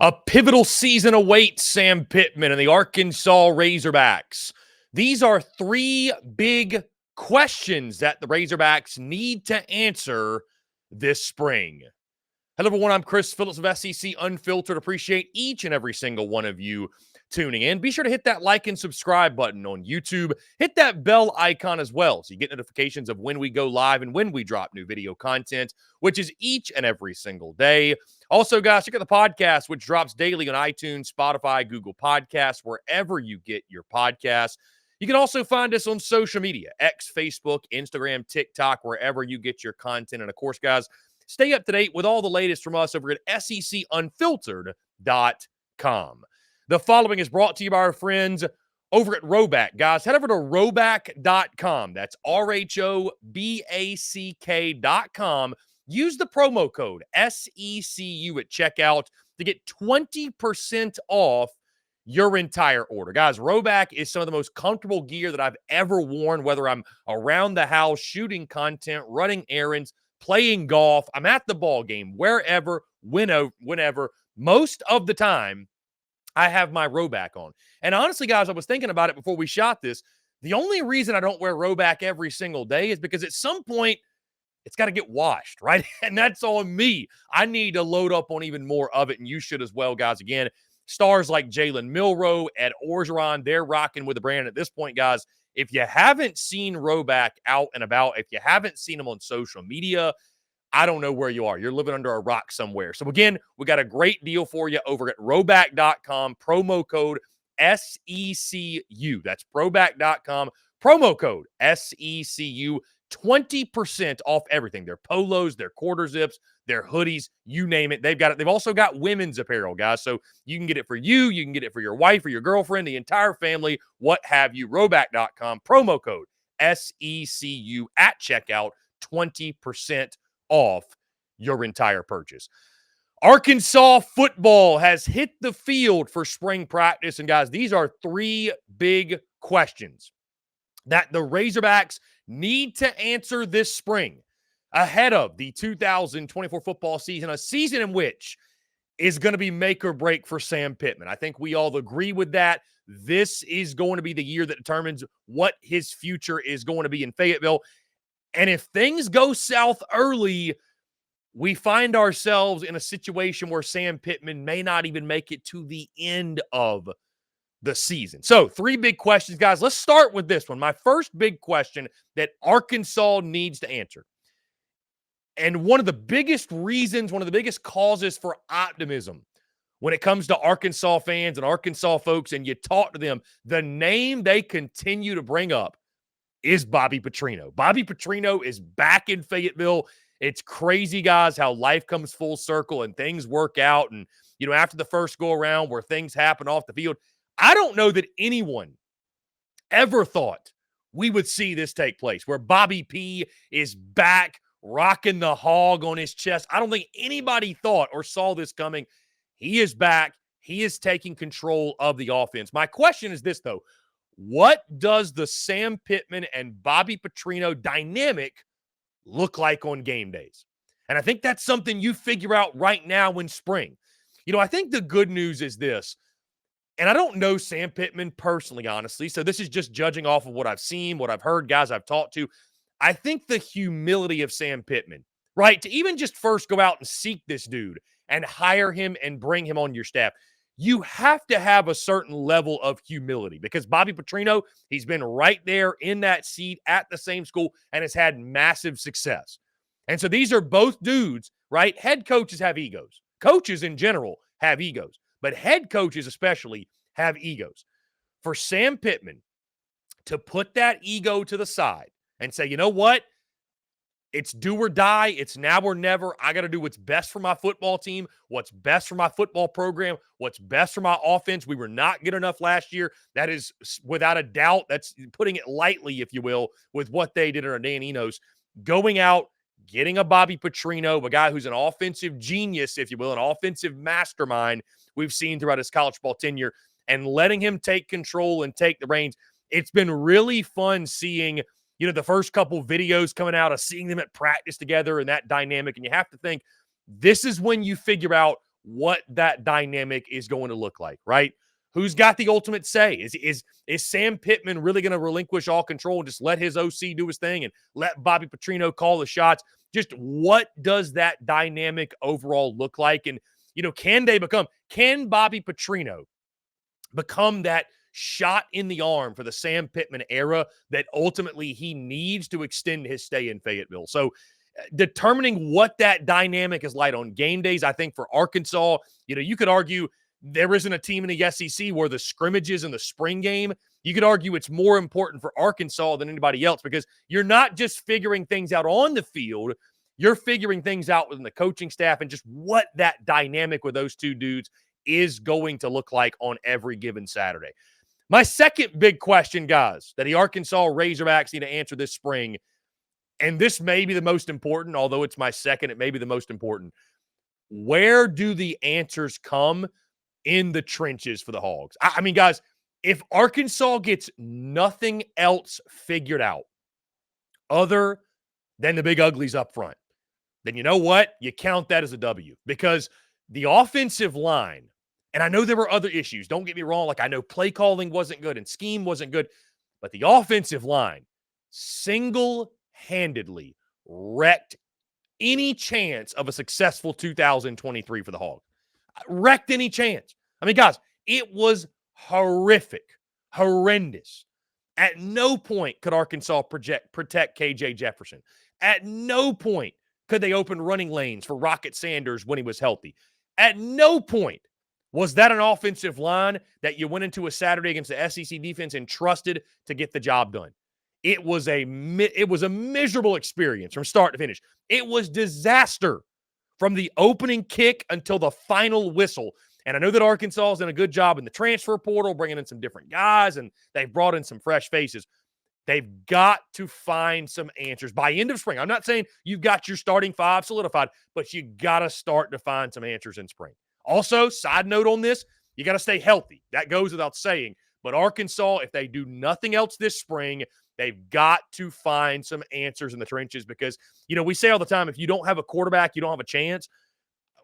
A pivotal season awaits Sam Pittman and the Arkansas Razorbacks. These are three big questions that the Razorbacks need to answer this spring. Hello, everyone. I'm Phillips of SEC Unfiltered. Appreciate each and every single one of you tuning in. Be sure to hit that like and subscribe button on YouTube. Hit that bell icon as well so you get notifications of when we go live and when we drop new video content, which is each and every single day. Also, guys, check out the podcast, which drops daily on iTunes, Spotify, Google Podcasts, wherever you get your podcasts. You can also find us on social media, X, Facebook, Instagram, TikTok, wherever you get your content. And of course, guys, stay up to date with all the latest from us over at SECUnfiltered.com. The following is brought to you by our friends over at RHOBACK. Guys, head over to RHOBACK.com. That's RHOBACK.com. Use the promo code SECU at checkout to get 20% off your entire order. Guys, RHOBACK is some of the most comfortable gear that I've ever worn, whether I'm around the house, shooting content, running errands, playing golf, I'm at the ball game, wherever, whenever. Most of the time, I have my RHOBACK on. And honestly, guys, I was thinking about it before we shot this. The only reason I don't wear RHOBACK every single day is because at some point, it's got to get washed, right? And that's on me. I need to load up on even more of it, and you should as well, guys. Again, stars like Jalen Milroe, Ed Orgeron, they're rocking with the brand at this point, guys. If you haven't seen RHOBACK out and about, if you haven't seen them on social media, I don't know where you are. You're living under a rock somewhere. So again, we got a great deal for you over at RHOBACK.com, promo code SECU. That's RHOBACK.com, promo code SECU, 20% off everything. Their polos, their quarter zips, their hoodies, you name it. They've got it. They've also got women's apparel, guys. So you can get it for you. You can get it for your wife or your girlfriend, the entire family, what have you. RHOBACK.com, promo code SECU at checkout, 20% off your entire purchase. Arkansas football has hit the field for spring practice. And guys, these are three big questions that the Razorbacks need to answer this spring ahead of the 2024 football season, a season in which is going to be make or break for Sam Pittman. I think we all agree with that. This is going to be the year that determines what his future is going to be in Fayetteville. And if things go south early, we find ourselves in a situation where Sam Pittman may not even make it to the end of the season. So, three big questions, guys. Let's start with this one. My first big question that Arkansas needs to answer. And one of the biggest reasons, one of the biggest causes for optimism when it comes to Arkansas fans and Arkansas folks, and you talk to them, the name they continue to bring up is Bobby Petrino. Bobby Petrino is back in Fayetteville. It's crazy, guys, how life comes full circle and things work out. And, you know, after the first go around where things happen off the field, I don't know that anyone ever thought we would see this take place, where Bobby P is back rocking the hog on his chest. I don't think anybody thought or saw this coming. He is back. He is taking control of the offense. My question is this, though. What does the Sam Pittman and Bobby Petrino dynamic look like on game days? And I think that's something you figure out right now in spring. You know, I think the good news is this, and I don't know Sam Pittman personally, honestly, so this is just judging off of what I've seen, what I've heard, guys I've talked to. I think the humility of Sam Pittman, right, to even just first go out and seek this dude and hire him and bring him on your staff, you have to have a certain level of humility, because Bobby Petrino, he's been right there in that seat at the same school and has had massive success. And so these are both dudes, right? Head coaches have egos. Coaches in general have egos, but head coaches especially have egos. For Sam Pittman to put that ego to the side and say, you know what? It's do or die. It's now or never. I got to do what's best for my football team, what's best for my football program, what's best for my offense. We were not good enough last year. That is without a doubt. That's putting it lightly, if you will, with what they did under Dan Enos. Going out, getting a Bobby Petrino, a guy who's an offensive genius, if you will, an offensive mastermind we've seen throughout his college ball tenure, and letting him take control and take the reins. It's been really fun seeing, you know, the first couple videos coming out of seeing them at practice together and that dynamic. And you have to think, this is when you figure out what that dynamic is going to look like, right? Who's got the ultimate say? Is Sam Pittman really going to relinquish all control and just let his OC do his thing and let Bobby Petrino call the shots? Just what does that dynamic overall look like? And, can Bobby Petrino become that shot in the arm for the Sam Pittman era that ultimately he needs to extend his stay in Fayetteville? So determining what that dynamic is like on game days, I think for Arkansas, you could argue there isn't a team in the SEC where the scrimmages in the spring game, you could argue it's more important for Arkansas than anybody else because you're not just figuring things out on the field, you're figuring things out within the coaching staff and just what that dynamic with those two dudes is going to look like on every given Saturday. My second big question, guys, that the Arkansas Razorbacks need to answer this spring, and this may be the most important, although it's my second, it may be the most important. Where do the answers come in the trenches for the Hogs? I mean, guys, if Arkansas gets nothing else figured out other than the big uglies up front, then you know what? You count that as a W because the offensive line, and I know there were other issues. Don't get me wrong. Like I know play calling wasn't good and scheme wasn't good, but the offensive line single-handedly wrecked any chance of a successful 2023 for the Hogs. Wrecked any chance. I mean, guys, it was horrific, horrendous. At no point could Arkansas protect KJ Jefferson. At no point could they open running lanes for Rocket Sanders when he was healthy. At no point was that an offensive line that you went into a Saturday against the SEC defense and trusted to get the job done. It was a miserable experience from start to finish. It was disaster from the opening kick until the final whistle. And I know that Arkansas has done a good job in the transfer portal, bringing in some different guys, and they've brought in some fresh faces. They've got to find some answers by end of spring. I'm not saying you've got your starting five solidified, but you got to start to find some answers in spring. Also, side note on this, you got to stay healthy. That goes without saying. But Arkansas, if they do nothing else this spring, they've got to find some answers in the trenches because, we say all the time, if you don't have a quarterback, you don't have a chance.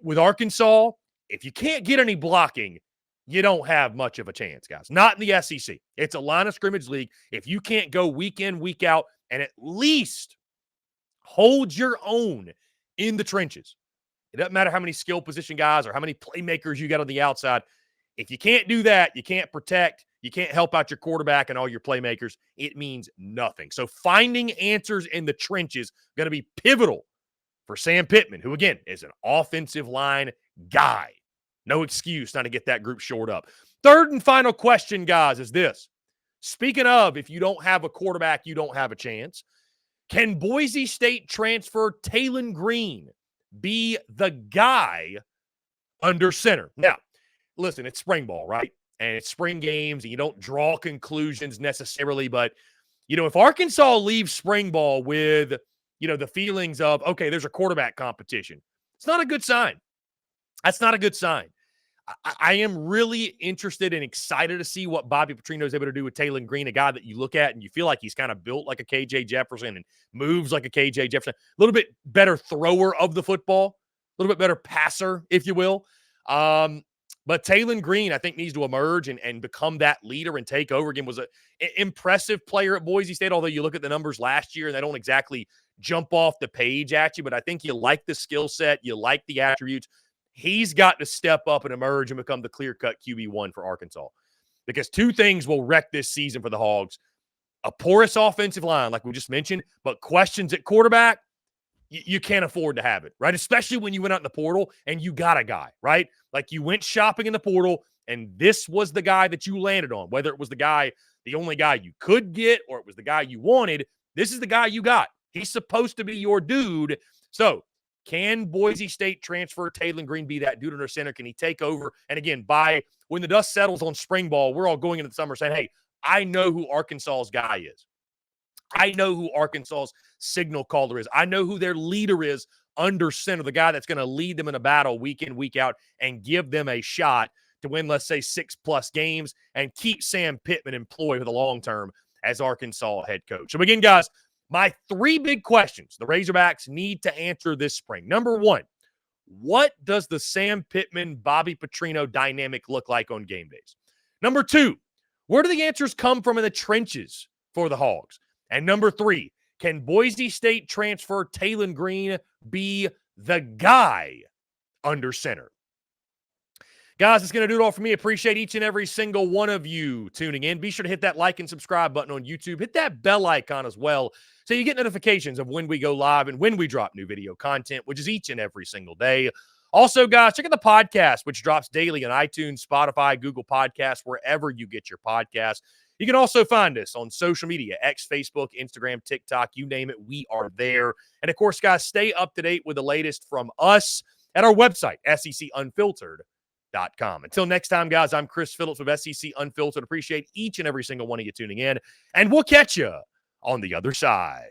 With Arkansas, if you can't get any blocking, you don't have much of a chance, guys. Not in the SEC. It's a line of scrimmage league. If you can't go week in, week out, and at least hold your own in the trenches, it doesn't matter how many skill position guys or how many playmakers you got on the outside. If you can't do that, you can't protect, you can't help out your quarterback and all your playmakers, it means nothing. So finding answers in the trenches is going to be pivotal for Sam Pittman, who, again, is an offensive line guy. No excuse not to get that group shored up. Third and final question, guys, is this. Speaking of, if you don't have a quarterback, you don't have a chance. Can Boise State transfer Taylon Green be the guy under center? Now, listen, it's spring ball, right? And it's spring games, and you don't draw conclusions necessarily. But, if Arkansas leaves spring ball with, the feelings of, okay, there's a quarterback competition, it's not a good sign. That's not a good sign. I am really interested and excited to see what Bobby Petrino is able to do with Taylon Green, a guy that you look at and you feel like he's kind of built like a KJ Jefferson and moves like a KJ Jefferson. A little bit better thrower of the football, a little bit better passer, if you will. But Taylon Green, I think, needs to emerge and become that leader and take over again. Was an impressive player at Boise State, although you look at the numbers last year and they don't exactly jump off the page at you. But I think you like the skill set. You like the attributes. He's got to step up and emerge and become the clear-cut QB1 for Arkansas. Because two things will wreck this season for the Hogs. A porous offensive line, like we just mentioned, but questions at quarterback, you can't afford to have it, right? Especially when you went out in the portal and you got a guy, right? Like you went shopping in the portal and this was the guy that you landed on. Whether it was the only guy you could get, or it was the guy you wanted, this is the guy you got. He's supposed to be your dude. So, can Boise State transfer Taylon Green, be that dude under center? Can he take over? And again, when the dust settles on spring ball, we're all going into the summer saying, hey, I know who Arkansas's guy is. I know who Arkansas's signal caller is. I know who their leader is under center, the guy that's going to lead them in a battle week in, week out, and give them a shot to win, let's say, 6+ games and keep Sam Pittman employed for the long term as Arkansas head coach. So again, guys, my three big questions the Razorbacks need to answer this spring. Number one, What does the Sam Pittman, Bobby Petrino dynamic look like on game days? Number 2, where do the answers come from in the trenches for the Hogs? And number 3, can Boise State transfer Talon Green be the guy under center? Guys, it's going to do it all for me. Appreciate each and every single one of you tuning in. Be sure to hit that like and subscribe button on YouTube. Hit that bell icon as well so you get notifications of when we go live and when we drop new video content, which is each and every single day. Also, guys, check out the podcast, which drops daily on iTunes, Spotify, Google Podcasts, wherever you get your podcasts. You can also find us on social media, X, Facebook, Instagram, TikTok, you name it, we are there. And, of course, guys, stay up to date with the latest from us at our website, SECUnfiltered.com. Until next time, guys, I'm Chris Phillips of SEC Unfiltered. Appreciate each and every single one of you tuning in, and we'll catch you on the other side.